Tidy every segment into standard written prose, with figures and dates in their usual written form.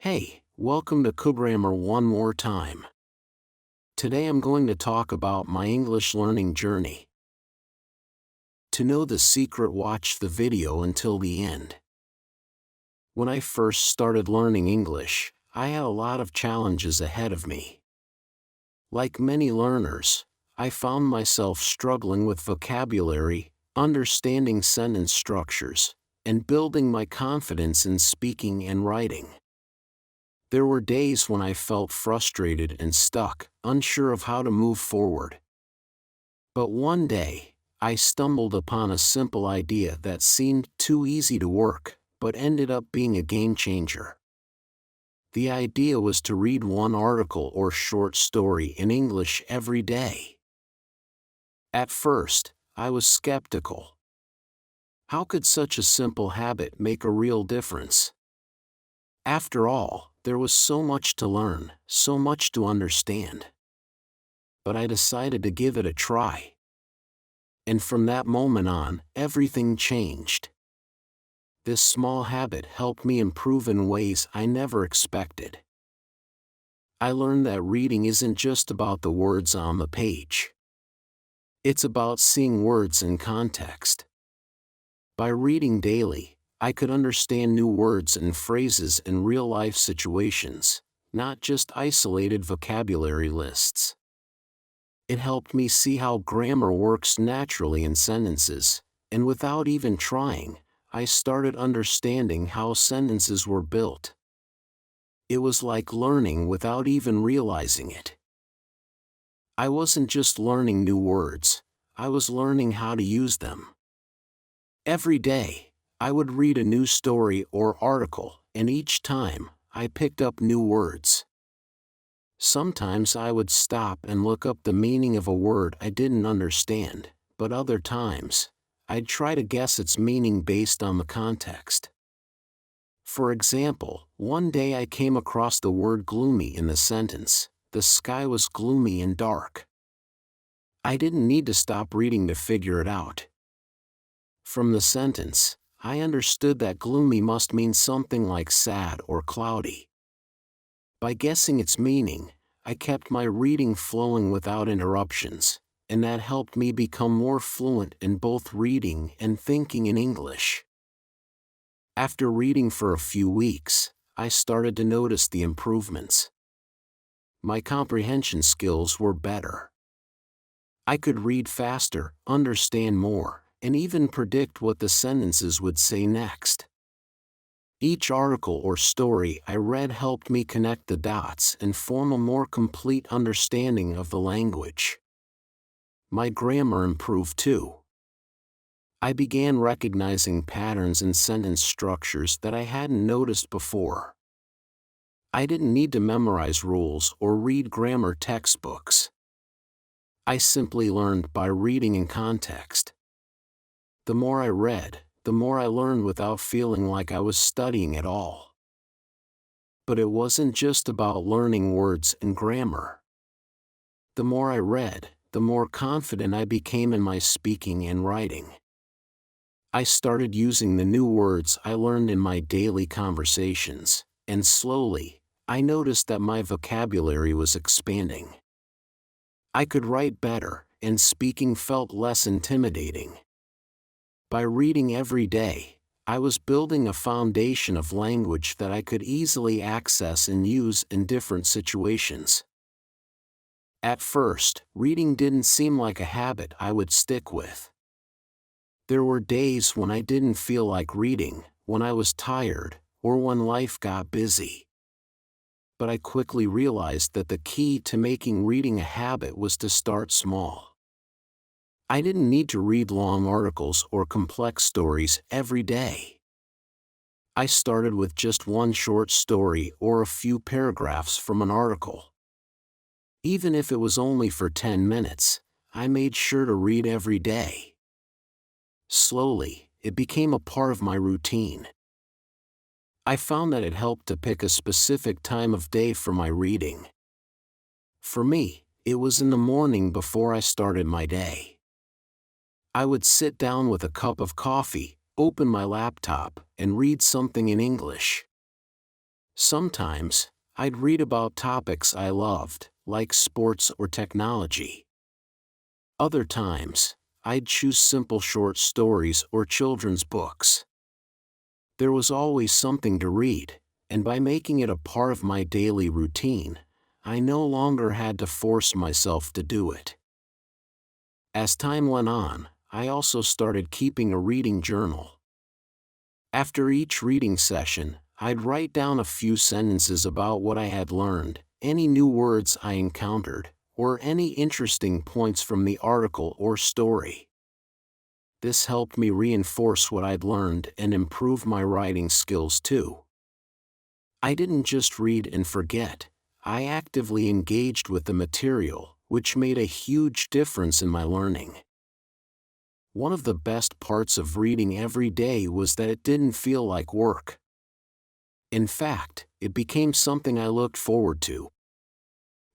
Hey, welcome to Grammar one more time. Today I'm going to talk about my English learning journey. To know the secret, watch the video until the end. When I first started learning English, I had a lot of challenges ahead of me. Like many learners, I found myself struggling with vocabulary, understanding sentence structures, and building my confidence in speaking and writing. There were days when I felt frustrated and stuck, unsure of how to move forward. But one day, I stumbled upon a simple idea that seemed too easy to work, but ended up being a game changer. The idea was to read one article or short story in English every day. At first, I was skeptical. How could such a simple habit make a real difference? After all, there was so much to learn, so much to understand. But I decided to give it a try. And from that moment on, everything changed. This small habit helped me improve in ways I never expected. I learned that reading isn't just about the words on the page. It's about seeing words in context. By reading daily, I could understand new words and phrases in real-life situations, not just isolated vocabulary lists. It helped me see how grammar works naturally in sentences, and without even trying, I started understanding how sentences were built. It was like learning without even realizing it. I wasn't just learning new words, I was learning how to use them. Every day, I would read a new story or article, and each time, I picked up new words. Sometimes I would stop and look up the meaning of a word I didn't understand, but other times, I'd try to guess its meaning based on the context. For example, one day I came across the word gloomy in the sentence, "The sky was gloomy and dark." I didn't need to stop reading to figure it out. From the sentence, I understood that gloomy must mean something like sad or cloudy. By guessing its meaning, I kept my reading flowing without interruptions, and that helped me become more fluent in both reading and thinking in English. After reading for a few weeks, I started to notice the improvements. My comprehension skills were better. I could read faster, understand more, and even predict what the sentences would say next. Each article or story I read helped me connect the dots and form a more complete understanding of the language. My grammar improved too. I began recognizing patterns in sentence structures that I hadn't noticed before. I didn't need to memorize rules or read grammar textbooks. I simply learned by reading in context. The more I read, the more I learned without feeling like I was studying at all. But it wasn't just about learning words and grammar. The more I read, the more confident I became in my speaking and writing. I started using the new words I learned in my daily conversations, and slowly, I noticed that my vocabulary was expanding. I could write better, and speaking felt less intimidating. By reading every day, I was building a foundation of language that I could easily access and use in different situations. At first, reading didn't seem like a habit I would stick with. There were days when I didn't feel like reading, when I was tired, or when life got busy. But I quickly realized that the key to making reading a habit was to start small. I didn't need to read long articles or complex stories every day. I started with just one short story or a few paragraphs from an article. Even if it was only for 10 minutes, I made sure to read every day. Slowly, it became a part of my routine. I found that it helped to pick a specific time of day for my reading. For me, it was in the morning before I started my day. I would sit down with a cup of coffee, open my laptop, and read something in English. Sometimes, I'd read about topics I loved, like sports or technology. Other times, I'd choose simple short stories or children's books. There was always something to read, and by making it a part of my daily routine, I no longer had to force myself to do it. As time went on, I also started keeping a reading journal. After each reading session, I'd write down a few sentences about what I had learned, any new words I encountered, or any interesting points from the article or story. This helped me reinforce what I'd learned and improve my writing skills too. I didn't just read and forget, I actively engaged with the material, which made a huge difference in my learning. One of the best parts of reading every day was that it didn't feel like work. In fact, it became something I looked forward to.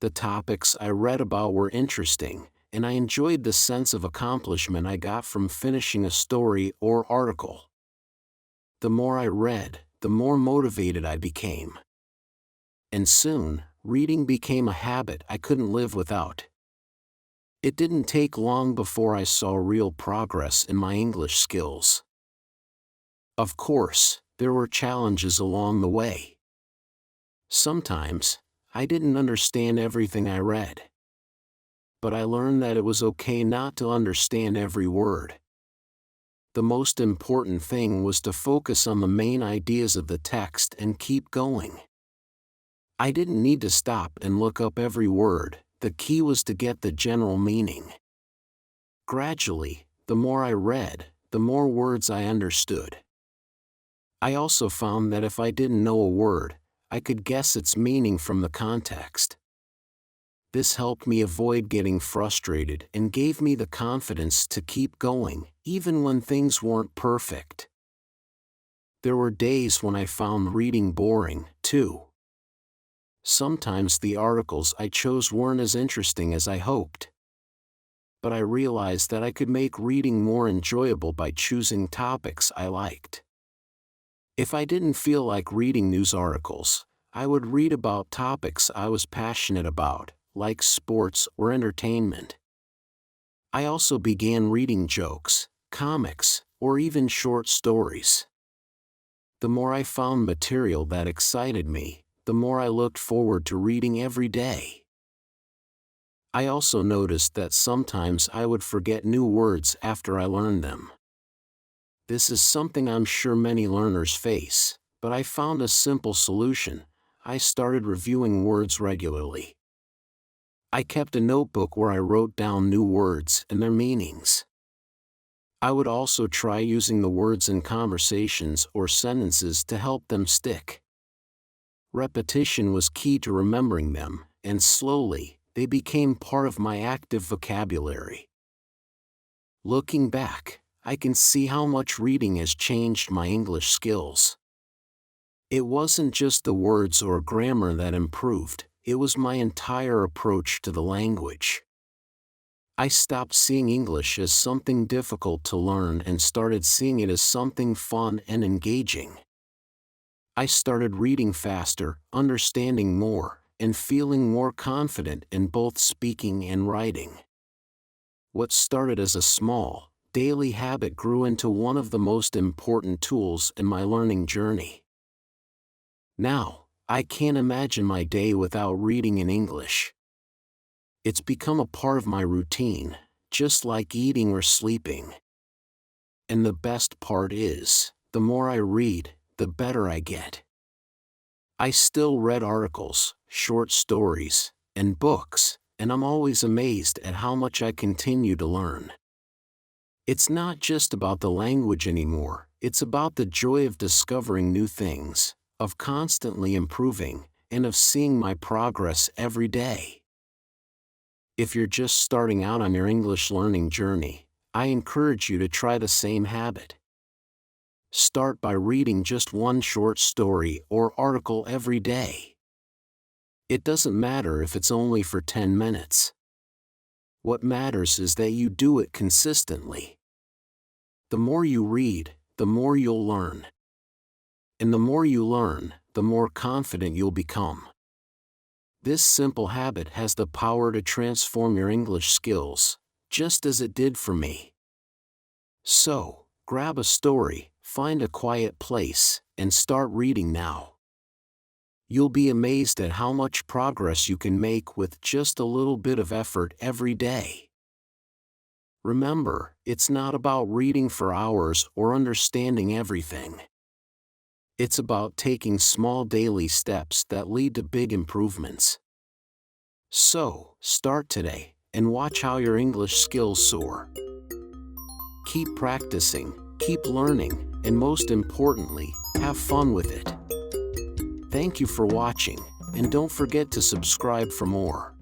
The topics I read about were interesting, and I enjoyed the sense of accomplishment I got from finishing a story or article. The more I read, the more motivated I became. And soon, reading became a habit I couldn't live without. It didn't take long before I saw real progress in my English skills. Of course, there were challenges along the way. Sometimes, I didn't understand everything I read. But I learned that it was okay not to understand every word. The most important thing was to focus on the main ideas of the text and keep going. I didn't need to stop and look up every word, the key was to get the general meaning. Gradually, the more I read, the more words I understood. I also found that if I didn't know a word, I could guess its meaning from the context. This helped me avoid getting frustrated and gave me the confidence to keep going, even when things weren't perfect. There were days when I found reading boring, too. Sometimes the articles I chose weren't as interesting as I hoped. But I realized that I could make reading more enjoyable by choosing topics I liked. If I didn't feel like reading news articles, I would read about topics I was passionate about, like sports or entertainment. I also began reading jokes, comics, or even short stories. The more I found material that excited me, the more I looked forward to reading every day. I also noticed that sometimes I would forget new words after I learned them. This is something I'm sure many learners face, but I found a simple solution. I started reviewing words regularly. I kept a notebook where I wrote down new words and their meanings. I would also try using the words in conversations or sentences to help them stick. Repetition was key to remembering them, and slowly, they became part of my active vocabulary. Looking back, I can see how much reading has changed my English skills. It wasn't just the words or grammar that improved, it was my entire approach to the language. I stopped seeing English as something difficult to learn and started seeing it as something fun and engaging. I started reading faster, understanding more, and feeling more confident in both speaking and writing. What started as a small, daily habit grew into one of the most important tools in my learning journey. Now, I can't imagine my day without reading in English. It's become a part of my routine, just like eating or sleeping. And the best part is, the more I read, the better I get. I still read articles, short stories, and books, and I'm always amazed at how much I continue to learn. It's not just about the language anymore, it's about the joy of discovering new things, of constantly improving, and of seeing my progress every day. If you're just starting out on your English learning journey, I encourage you to try the same habit. Start by reading just one short story or article every day. It doesn't matter if it's only for 10 minutes. What matters is that you do it consistently. The more you read, the more you'll learn. And the more you learn, the more confident you'll become. This simple habit has the power to transform your English skills, just as it did for me. So, grab a story, find a quiet place, and start reading now. You'll be amazed at how much progress you can make with just a little bit of effort every day. Remember, it's not about reading for hours or understanding everything. It's about taking small daily steps that lead to big improvements. So, start today, and watch how your English skills soar. Keep practicing, keep learning, and most importantly, have fun with it. Thank you for watching, and don't forget to subscribe for more.